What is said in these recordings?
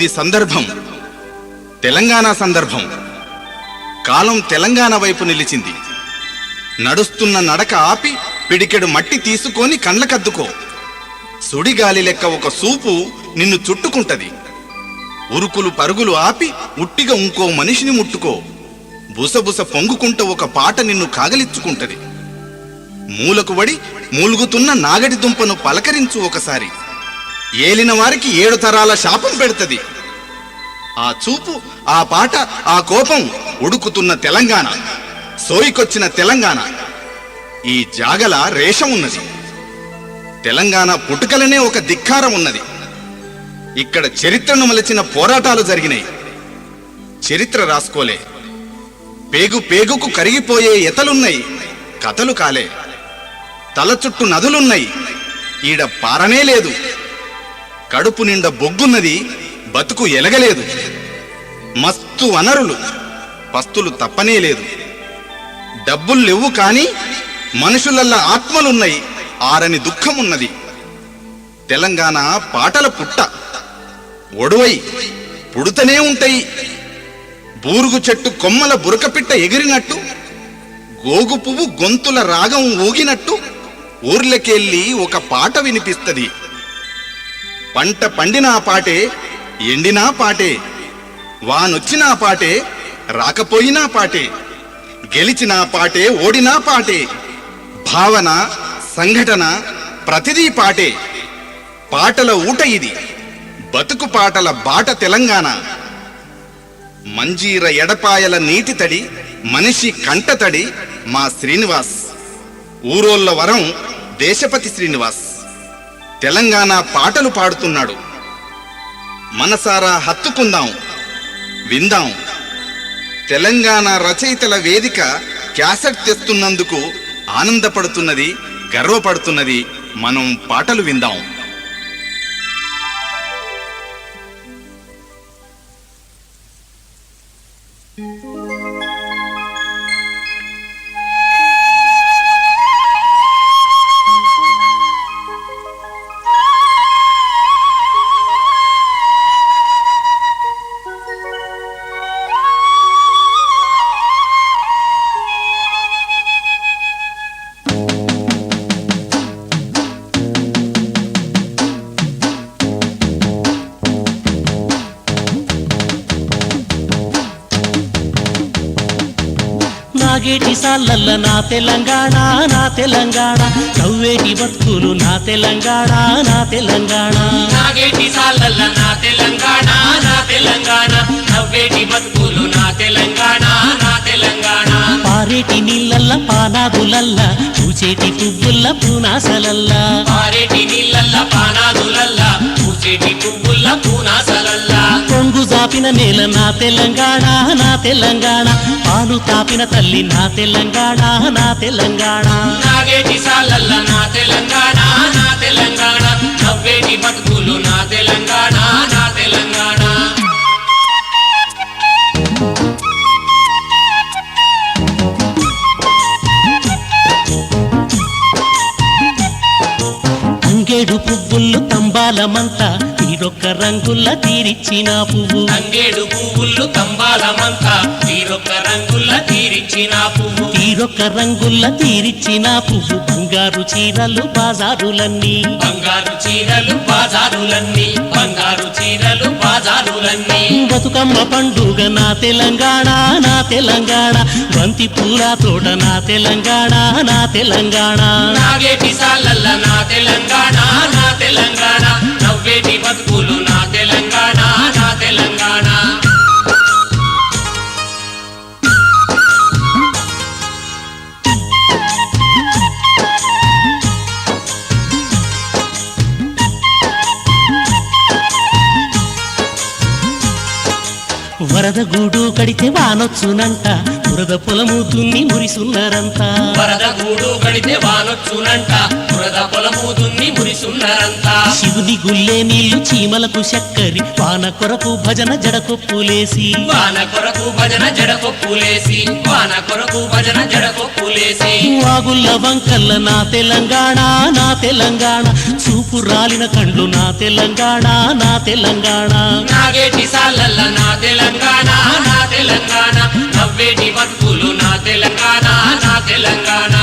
ఇది సందర్భం, తెలంగాణ సందర్భం. కాలం తెలంగాణ వైపు నిలిచింది. నడుస్తున్న నడక ఆపి పిడికెడు మట్టి తీసుకొని కండ్లకద్దుకో. సుడిగాలి లెక్క ఒక సూపు నిన్ను చుట్టుకుంటది. ఉరుకులు పరుగులు ఆపి ఉట్టిగా ఇంకో మనిషిని ముట్టుకో. బుసబుస పొంగుకుంటూ ఒక పాట నిన్ను కాగలిచ్చుకుంటది. మూలకు వడి మూలుగుతున్న నాగటి దుంపను పలకరించు ఒకసారి. ఏలిన వారికి 7 తరాల శాపం పెడుతుంది. ఆ చూపు, ఆ పాట, ఆ కోపం ఉడుకుతున్న తెలంగాణ, సోయికొచ్చిన తెలంగాణ. ఈ జాగల రేషం ఉన్నది. తెలంగాణ పుట్టుకలనే ఒక ధిక్కారం ఉన్నది. ఇక్కడ చరిత్రను మలచిన పోరాటాలు జరిగినాయి. చరిత్ర రాసుకోలే. పేగు పేగుకు కరిగిపోయే ఎతలున్నాయి, కథలు కాలే. తల చుట్టూ నదులున్నాయి, ఈడ పారనే లేదు. కడుపు నిండా బొగ్గున్నది, బతుకు ఎలగలేదు. మస్తు వనరులు, పస్తులు తప్పనే లేదు. డబ్బులు లేవు కాని మనుషులల్లా ఆత్మలున్నాయి, ఆరని దుఃఖమున్నది. తెలంగాణ పాటల పుట్ట, ఒడువై పుడుతనే ఉంటాయి. బూరుగు చెట్టు కొమ్మల బురకపిట్ట ఎగిరినట్టు, గోగు పువ్వు గొంతుల రాగం ఊగినట్టు ఊర్లకెళ్ళి ఒక పాట వినిపిస్తది. పంట పండినా పాటే, ఎండినా పాటే, వానొచ్చినా పాటే, రాకపోయినా పాటే, గెలిచినా పాటే, ఓడినా పాటే. భావన, సంఘటన ప్రతిదీ పాటే. పాటల ఊట ఇది, బతుకు పాటల బాట తెలంగాణ. మంజీర ఎడపాయల నీటి తడి, మనిషి కంటతడి మా శ్రీనివాస్. ఊరోళ్ళ వరం దేశపతి శ్రీనివాస్. తెలంగాణ పాటలు పాడుతున్నాడు. మనసారా హత్తుకుందాం, విందాం. తెలంగాణ రచయితల వేదిక క్యాసెట్ తెస్తున్నందుకు ఆనందపడుతున్నది, గర్వపడుతున్నది. మనం పాటలు విందాం. నాగేటి సాలల్ల నా తెలంగాణ, నా తెలంగాణ. నవ్వేటి బతుకులు నా తెలంగాణ, నా తెలంగాణ. నాగేటి సాలల్ల నా తెలంగాణ, నా తెలంగాణ. నవ్వేటి బతుకులు నా తెలంగాణ, నా తెలంగాణ. పారేటి నీళ్ళల్ల పానాదులల్ల, పూచేటి పువ్వుల్ల పూనాసలల్ల. పారేటి నీళ్ళల్ల పానాదులల్ల, పూచేటి పువ్వుల్ల పూనాసలల్ల. కొంగు జాపిన నేల నా తెలంగాణ, నా తెలంగాణ. పాలు తాపిన తల్లి నా తెలంగాణ, నా తెలంగాణ. నాగేటి సాలల్ల నా తెలంగాణ, నా తెలంగాణ. నవ్వేటి బతుకులు నా తెలంగాణ, నా తెలంగాణ. అంగేడు పువ్వులు తంబాలమంతా, తీరొక్క రంగుల్ల తీరిచ్చిన పువ్వు. తంగేడు పువ్వులు తంబాలమంతా, తీరొక్క రంగుల్ల తీరిచ్చిన పువ్వు. తీరొక్క రంగుల్ల తీరిచ్చిన పువ్వు. బంగారు చీరలు బాజారులన్నీ, బంగారు చీరలు బాజారులన్నీ, బంగారు చీరలు బాజారులన్నీ. బతుకమ్మ పండుగ నా తెలంగాణ, నా తెలంగాణ. బంతి పూల తోట నా తెలంగాణ, నా తెలంగాణ. నాగేటి సాలల్ల నా తెలంగాణ, నా తెలంగాణ. నవ్వేటి బతుకులు నా తెలంగాణ, నా తెలంగాణ. వరద గూడు కడితే వానొచ్చునంట, బురద పొలము దున్ని మురిసున్నారంతా వరద గూడు గడితే వానొచ్చునంట బురద పొలము దున్ని మురిసున్నారంతా శివుని గుల్లే నీళ్లు చీమలకు చక్కరి వాన కొరకు భజన జడకొప్పులేసి వాన కొరకు భజన జడకొప్పులేసి వాన కొరకు భజన జడకొప్పులేసి వాగుల్ల వంకల్ల నా తెలంగాణ నా తెలంగాణ చూపు రాలిన కండ్లు నా తెలంగాణ నా తెలంగాణ నాగేటి సాలల్ల నా తెలంగాణ నా తెలంగాణ నవ్వేటి బతుకులు నా తెలంగాణ నా తెలంగాణ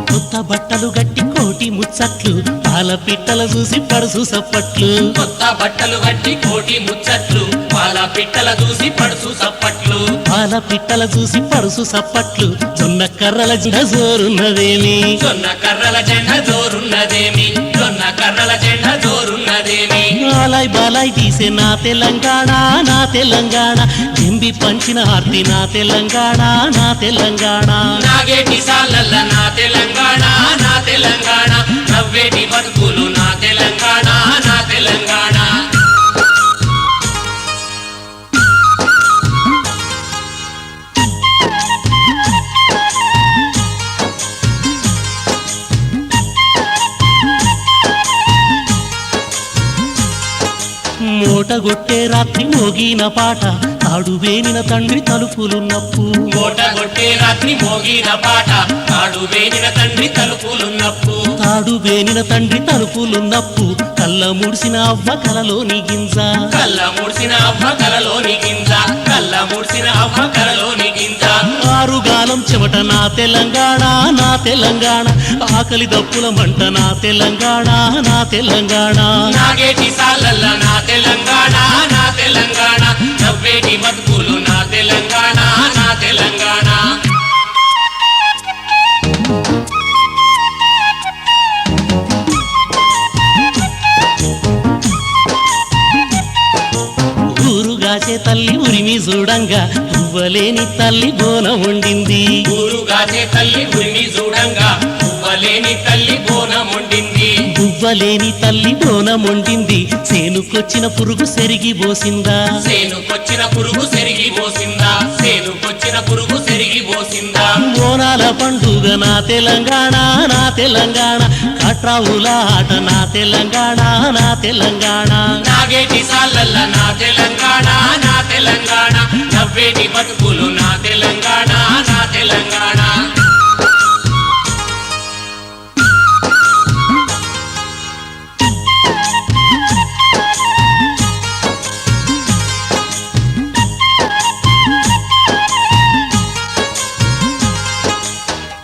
కొత్త బట్టలు గట్టి కోటి ముచ్చట్లు పాల పిట్టల చూసి పడుసు సప్పట్లు కొత్త బట్టలు కట్టి కోటి ముచ్చట్లు పాల పిట్టల చూసి పడుసు సప్పట్లు పాల పిట్టల చూసి పడుసు సప్పట్లు జొన్న కర్రల జోరున్నదేమి జొన్న కర్రల జెండ జోరున్నదేమి జొన్న కర్రల జెండ జోరున్నదేమి బాలాయ్ బాలాయ్ తీసే నా తెలంగాణ నా తెలంగాణ జంబి పంచిన హార్తి నా తెలంగాణ నా తెలంగాణ నాగేటి సాలల్ల నా తెలంగాణ నా తెలంగాణ నవ్వేటి బతుకులు నా తెలంగాణ నా తెలంగాణ మూటగొట్టే రాత్రి మోగిన పాట తాడు వేనిన తండ్రి తలుపులున్నప్పు మూట కొట్టే రాత్రి మోగిన పాట తాడు వేనిన తండ్రి తలుపులున్నప్పు తాడు వేనిన తండ్రి తలుపులున్నప్పు కళ్ళ ముడిసిన అవ్వ కలలోని గింజ కళ్ళ ముడిసిన అవ్వ కలలోని గింజ కళ్ళ ముడిసిన అవ్వ కలలోని గింజ ఆరుగాలం చెమట నా తెలంగాణ నా తెలంగాణ ఆకలి దప్పుల మంట నా తెలంగాణ నా తెలంగాణ నాగేటి సాలల్ల నా తెలంగాణ నా తెలంగాణ నవ్వేటి బతుకులు నా తెలంగాణ నా తెలంగాణ ఊరుగాచే తల్లి ఉరిమి చూడంగా పువ్వలేని తల్లి బోనం వండింది ఊరుగాచే తల్లి ఉరిమి చూడంగా పువ్వలేని తల్లి బోనం వండింది పువ్వలేని తల్లి బోనం వండింది సేనుకొచ్చిన పురుగు సెరిగి పోసిందా సేనుకొచ్చిన పురుగు సెరిగి పోసిందా సేనుకొచ్చిన పురుగు సెరిగి పోసిందా బోనాల పండుగ నా తెలంగాణ నా తెలంగాణ కట్రావుల ఆట నా తెలంగాణ నా తెలంగాణ నాగేటి సాలల్ల నా తెలంగాణ నా తెలంగాణ నవ్వేటి బతుకులు నా తెలంగాణ నా తెలంగాణ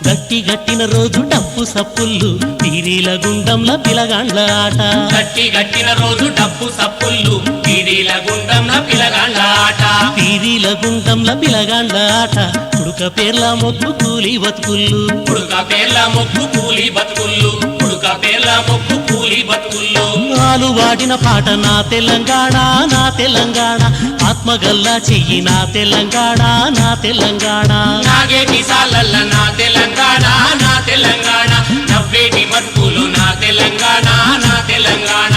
గట్టి గట్టిన రోజు డప్పు సప్పుళ్ళు పీరీల గుండంల పిలగాండ్ల ఆట గట్టి గట్టిన రోజు డప్పు సప్పుళ్ళు పీరీల గుండంల పిలగాండ్ల ఆట పీరీల గుండంల పిలగాండ్ల ఆట పుడక పేర్ల మొగ్గు కూలి బతుకుళ్ళు పుడుక పేర్ల మొక్కు కూలి బతుకుళ్ళు పుడుక పేర్ల మొక్కు కూలి బతుకుళ్ళు నాలు వాడిన పాట నా తెలంగాణ నా తెలంగాణ ఆత్మగల్లా చెయ్యి నా తెలంగాణ నా తెలంగాణ నాగేటి సాలల్ల నా తెలంగాణ నా తెలంగాణ నవ్వేటి బతుకులు నా తెలంగాణ నా తెలంగాణ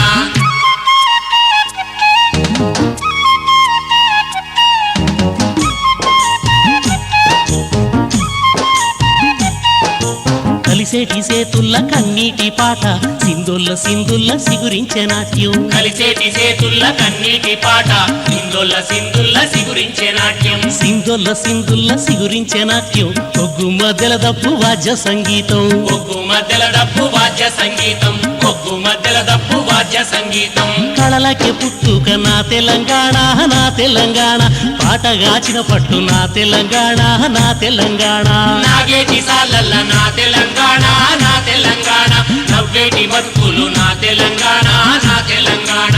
కలిసేటి సేతుల్ల కన్నీటి పాట సింధుల్ల సింధుల్ల సిగురించే నాట్యం కలిసేటి చేతుల్ల కన్నీటి పాట సింధుల్ల సింధుల్ల సిగురించే నాట్యం సింధుల్ల సింధుల్ల సిగురించే నాట్యం ఒగ్గు మధ్యల దప్పు వాద్య సంగీతం ఒగ్గు మధ్యల డప్పు వాద్య సంగీతం ఒగ్గు మధ్యల దప్పు వాద్య సంగీతం కళలకే పుట్టుక నా తెలంగాణ నా తెలంగాణ పాటగాచిన పట్టు నా తెలంగాణ నా తెలంగాణ నాగేటి సాలల్ల నా తెలంగాణ నా తెలంగాణ నవ్వేటి బతుకులు నా తెలంగాణ నా తెలంగాణ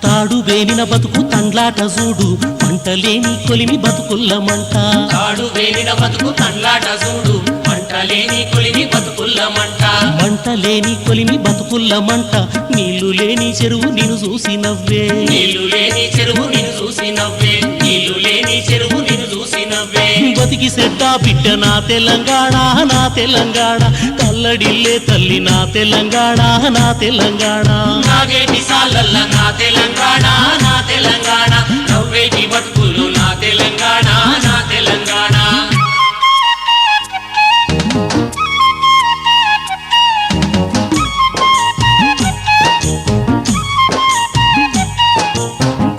తాడు వేనిన బతుకు తండ్లాట చూడు పంటలేని కొలిమి బతుకుల్ల మంట తాడు వేలిన బతుకు తండ్లాట చూడు పంట మంటలేని కొలిమి బతుకుల్ల మంట మంట లేని కొలిమి బతుకుల్ల మంట నీళ్లు లేని చెరువు నిన్ను చూసి నవ్వే నీళ్లు లేని చెరువు నిన్ను చూసి నవ్వే నీళ్లు లేని చెరువు నిన్ను చూసి నవ్వే బతికి సెడ్డా బిడ్డ నా తెలంగాణ నా తెలంగాణ కల్లడిల్లే తల్లి నా తెలంగాణ నా తెలంగాణ నాగేటి సాలల్ల నా తెలంగాణ నా తెలంగాణ నవ్వేటి బతుకులు నా తెలంగాణ నా తెలంగాణ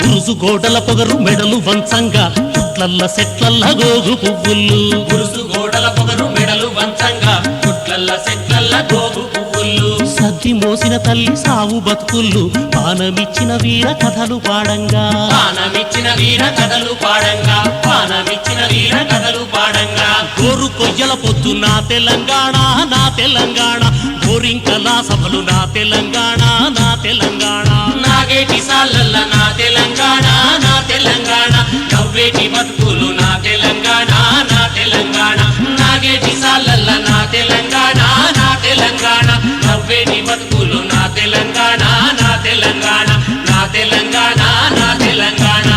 గురుసు గోడల పొగరు మెడలు వంచంగా పుట్లల్ల సెట్లల్ల గోగు పువ్వులు గురుసు గోడల పొగరు మెడలు వంచంగా గుట్లల్ల సెట్లల్ల గోగు పువ్వులు సద్ది మోసిన తల్లి సావు బతుకుళ్ళు పానమిచ్చిన వీర కథలు పాడంగా పానమిచ్చిన వీర కథలు పాడంగా పానమిచ్చిన వీర కథలు పాడంగా గోరు కొయ్యల పొద్దు నా తెలంగాణ నా తెలంగాణ గోరింకల సభలు నా తెలంగాణ నా తెలంగాణ నాగేటి సాలల్ల నా తెలంగాణ నా తెలంగాణ నవ్వేటి బతుకులు నా తెలంగాణ నా తెలంగాణ నాగేటి సాలల్ల నా తెలంగాణ నా తెలంగాణ నవ్వేటి బతుకులు నా తెలంగాణ నా తెలంగాణ నా తెలంగాణ నా తెలంగాణ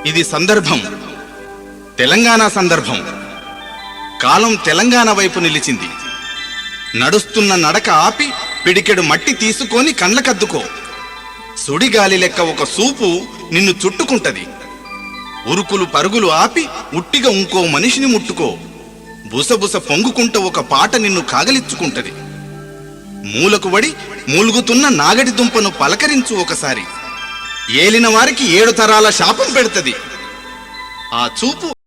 ఇది సందర్భం, తెలంగాణ సందర్భం. కాలం తెలంగాణ వైపు నిలిచింది. నడుస్తున్న నడక ఆపి పిడికెడు మట్టి తీసుకొని కండ్లకద్దుకో. సుడిగాలి లెక్క ఒక సూపు నిన్ను చుట్టుకుంటది. ఉరుకులు పరుగులు ఆపి ఉట్టిగా ఇంకో మనిషిని ముట్టుకో. బుసబుస పొంగుకుంట ఒక పాట నిన్ను కాగలిచ్చుకుంటది. మూలకు వడి మూలుగుతున్న నాగటి దుంపను పలకరించు ఒకసారి. ఏలిన వారికి 7 తరాల శాపం పెడుతుంది. ఆ చూపు